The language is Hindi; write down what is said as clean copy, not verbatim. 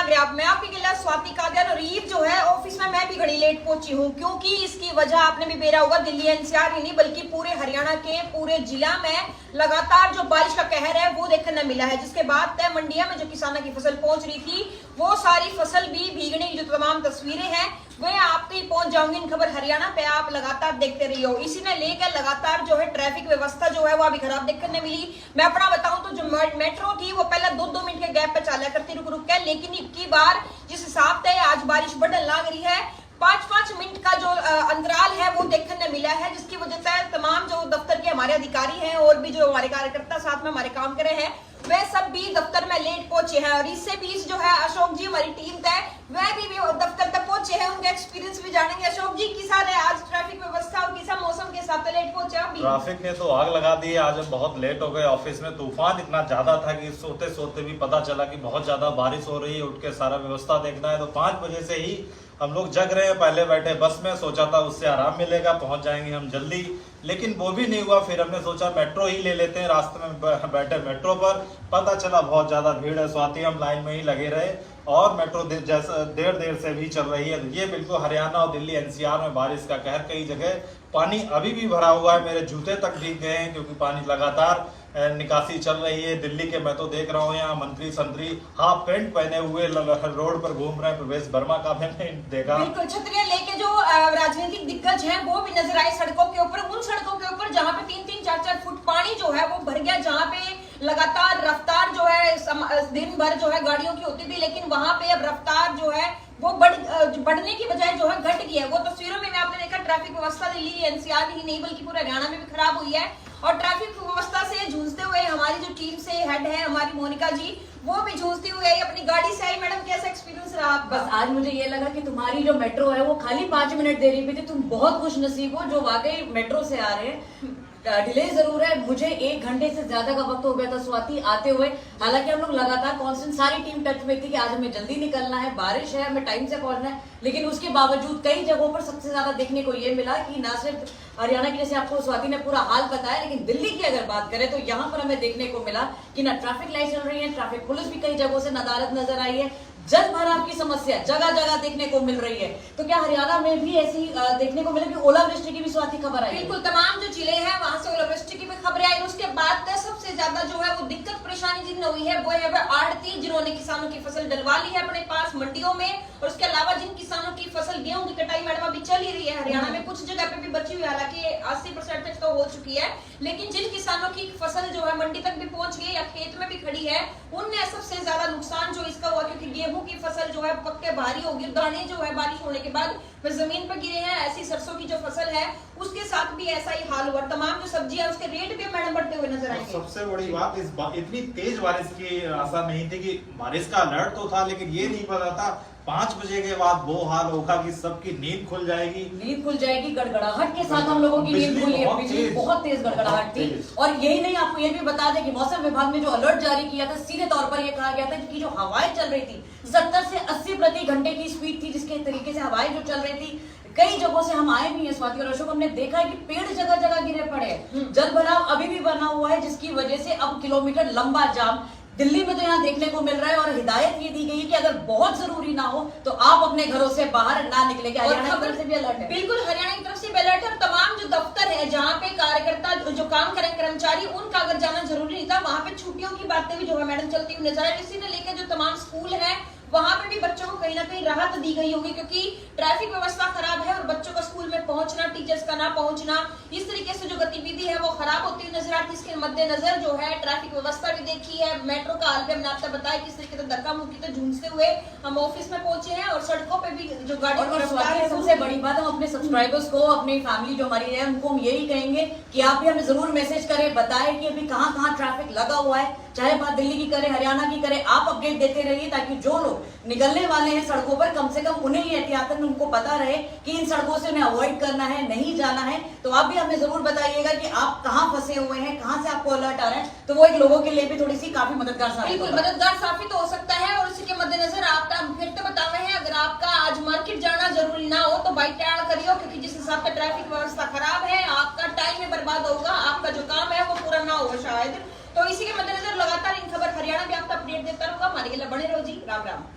आप। मैं आपकी गिला स्वाति कादियान और ईद जो है ऑफिस में मैं भी घड़ी लेट पहुंची हूं, क्योंकि इसकी वजह आपने भी बेरा होगा, दिल्ली एनसीआर ही नहीं बल्कि पूरे हरियाणा के पूरे जिला में लगातार जो बारिश का कहर है वो देखने मिला है, जिसके बाद तय मंडिया में जो किसानों की फसल पहुंच रही थी वो सारी फसल भी भीगने की जो तमाम तस्वीरें हैं वह आप तक पहुंच जाऊंगी। इन खबर हरियाणा पे आप लगातार देखते रहिए। इसी ने लेकर लगातार जो है ट्रैफिक व्यवस्था जो है वो अभी खराब देखने मिली। मैं अपना बताऊं तो जो मेट्रो थी वो पहले 2-2 मिनट के गैप पे चला करती रुक रुक के, लेकिन इतनी बार जिस हिसाब से आज बारिश बढ़ने लग रही है 5-5 मिनट का जो अंतराल है वो देखने मिला है, जिसकी वजह से तमाम जो दफ्तर के हमारे अधिकारी हैं और भी जो हमारे कार्यकर्ता साथ में हमारे काम कर रहे हैं वह सब भी दफ्तर में लेट पहुंचे हैं। और इससे बीच जो है अशोक जी हमारी टीम तय वह भी दफ्तर तक पहुंचे हैं, उनका एक्सपीरियंस भी जानेंगे। अशोक जी किसा है आज ट्रैफिक व्यवस्था और किसा मौसम के हिसाब से लेट पहुंचे अभी? ट्रैफिक ने तो आग लगा दी। आज बहुत लेट हो गए ऑफिस में। तूफान इतना ज्यादा था कि सोते सोते भी पता चला कि बहुत ज्यादा बारिश हो रही है। उठ के सारा व्यवस्था देखना है तो 5 बजे से ही हम लोग जग रहे हैं। पहले बैठे बस में, सोचा था उससे आराम मिलेगा, पहुंच जाएंगे हम जल्दी, लेकिन वो भी नहीं हुआ। फिर हमने सोचा मेट्रो ही ले लेते हैं। रास्ते में बैठे मेट्रो पर, पता चला बहुत ज्यादा भीड़ है। स्वाति हम लाइन में ही लगे रहे और मेट्रो देर से भी चल रही है। ये बिल्कुल हरियाणा और दिल्ली एनसीआर में बारिश का कहर। कई जगह पानी अभी भी भरा हुआ है, मेरे जूते तक भीग गए हैं क्योंकि पानी लगातार निकासी चल रही है। दिल्ली के मैं तो देख रहा हूँ यहाँ मंत्री संतरी हाफ पैंट पहने हुए रोड पर घूम रहे हैं। प्रवेश वर्मा का मैंने देखा, बिल्कुल छतरियां लेके जो राजनीतिक दिग्गज हैं वो भी नजर आए सड़कों के ऊपर, उन सड़कों के ऊपर जहाँ पे 3-3, 4-4 फुट पानी जो है वो भर गया, जहाँ पे लगातार रफ्तार जो है दिन भर जो है गाड़ियों की होती थी, लेकिन वहां पे अब रफ्तार जो है वो बढ़ने की बजाय जो है घट गई है। वो तस्वीरों में आपने देखा ट्रैफिक व्यवस्था दिल्ली एनसीआर ही नहीं बल्कि पूरे हरियाणा में भी खराब हुई है। और ट्रैफिक व्यवस्था से जूझते हुए हमारी जो टीम से हेड है हमारी मोनिका जी, वो भी जूझती हुई आई, अपनी गाड़ी से आई। मैडम कैसा एक्सपीरियंस रहा आपका? बस आज मुझे ये लगा कि तुम्हारी जो मेट्रो है वो खाली 5 मिनट देरी पे थी। तुम बहुत खुश नसीब हो जो वाकई मेट्रो से आ रहे हैं। डिले जरूर है, मुझे 1 घंटे से ज्यादा का वक्त हो गया था स्वाति आते हुए। हालांकि हम लोग लगातार कांस्टेंट सारी टीम टच में थी कि आज हमें जल्दी निकलना है, बारिश है, हमें टाइम से पहुंचना है, लेकिन उसके बावजूद कई जगहों पर सबसे ज्यादा देखने को ये मिला कि ना सिर्फ हरियाणा की, जैसे आपको स्वाति ने पूरा हाल बताया, लेकिन दिल्ली की अगर बात करें तो यहाँ पर हमें देखने को मिला कि ना ट्रैफिक लाइट चल रही है, ट्रैफिक पुलिस भी कई जगहों से नदारद नजर आई है, जल भराव की समस्या जगह जगह देखने को मिल रही है। तो क्या हरियाणा में भी ऐसी देखने को मिले कि ओलावृष्टि की भी स्वाति खबर आई? बिल्कुल, तमाम जो जिले हैं वहां से ओलावृष्टि की भी खबरें आई। उसके बाद सबसे ज्यादा जो है वो दिक्कत परेशानी जिन हुई है वो है आड़ती, जिन्होंने किसानों की फसल डलवा ली है अपने पास मंडियों में। और उसके अलावा जिन किसानों की फसल गेहूं की कटाई मैडम अभी चल ही रही है हरियाणा में, कुछ जगह पे भी बची हुई, हालांकि 80% तक तो हो चुकी है, लेकिन जिन किसानों की फसल जो है मंडी तक भी पहुंच गई या खेत में भी खड़ी है उनने सबसे ज्यादा नुकसान जो इसका हुआ, क्योंकि गेहूं की फसल जो है पक्के भारी होगी, दाने जो है बारिश होने के बाद वे जमीन पर गिरे हैं। ऐसी सरसों की जो फसल है उसके साथ भी ऐसा ही हाल हुआ। तमाम जो सब्जियां उसके रेट भी मैडम बढ़ते हुए नजर आएंगे। सबसे बड़ी बात इतनी तेज बारिश की आशा नहीं थी कि बारिश का अलर्ट तो था, लेकिन ये नहीं पता था 5 बजे के बाद वो हाल होगा कि सबकी नींद खुल जाएगी। गड़गड़ाहट के साथ हम लोगों की नींद खुली है। बिजली बहुत तेज गड़गड़ाहट थी। और यही नहीं, आपको ये भी बता दें कि मौसम विभाग ने जो अलर्ट जारी किया था सीधे तौर पर यह कहा गया था कि जो हवाएं चल रही थी 70 से 80 प्रति घंटे की स्पीड थी, जिसके तरीके से हवाएं जो चल रही थी, कई जगहों से हम आए भी हैं स्वाति और अशोक, हमने देखा है कि पेड़ जगह जगह गिरे पड़े हैं, जल भराव अभी भी बना हुआ है, जिसकी वजह से अब किलोमीटर लंबा जाम दिल्ली में तो यहाँ देखने को मिल रहा है। और हिदायत ये दी गई है कि अगर बहुत जरूरी ना हो तो आप अपने घरों से बाहर ना निकलेंगे। हरियाणा की तरफ से भी अलर्ट है। बिल्कुल, हरियाणा की तरफ से भी अलर्ट है। तमाम जो दफ्तर है जहाँ पे कार्यकर्ता जो काम करें कर्मचारी, उनका अगर जाना जरूरी नहीं था, वहां पे छुट्टियों की बातें भी जो है मैडम चलती हुई नजर आई। इसी ने लेकर जो तमाम स्कूल है वहां पे भी बच्चों को कहीं ना कहीं राहत दी गई होगी, क्योंकि ट्रैफिक व्यवस्था खराब है और बच्चों का स्कूल में पहुंचना, टीचर्स का ना पहुंचना, इस तरीके से जो गतिविधि है वो खराब होती हुई नजर आती है। इसके मद्देनजर जो है ट्रैफिक व्यवस्था भी देखी है। मेट्रो का हाल भी हमने आपको बताया किस तरीके से धक्का मुक्की से जूझते हुए हम ऑफिस में पहुंचे हैं और सड़कों पे भी जो गाड़ी सबसे बड़ी बात, हम अपने सब्सक्राइबर्स को, अपनी फैमिली जो हमारी है उनको हम यही कहेंगे कि आप भी हमें जरूर मैसेज करें, बताएं कि अभी कहाँ कहाँ ट्रैफिक लगा हुआ है, चाहे बात दिल्ली की करे, हरियाणा की करे, आप अपडेट देते रहिए ताकि जो लोग निकलने वाले हैं सड़कों पर कम से कम उन्हें ये एहतियातन उनको पता रहे कि इन सड़कों से उन्हें अवॉइड करना है, नहीं जाना है। तो आप भी हमें जरूर बताइएगा कि आप कहाँ फंसे हुए हैं, कहाँ से आपको अलर्ट आ रहा है, तो वो एक लोगों के लिए भी थोड़ी सी काफी मददगार साबित हो सकता है। और इसी के मद्देनजर आपका फिर तो बता रहे हैं, अगर आपका आज मार्केट जाना जरूरी ना हो तो बाइक तैयार करियो, क्योंकि जिस हिसाब से ट्रैफिक व्यवस्था खराब है आपका टाइम में बर्बाद होगा, आपका जो काम है वो पूरा ना होगा शायद। तो इसी के मद्देनजर लगातार इन खबर हरियाणा भी आपको अपडेट देता रहूंगा। हमारे लिए बने रहो जी। राम राम।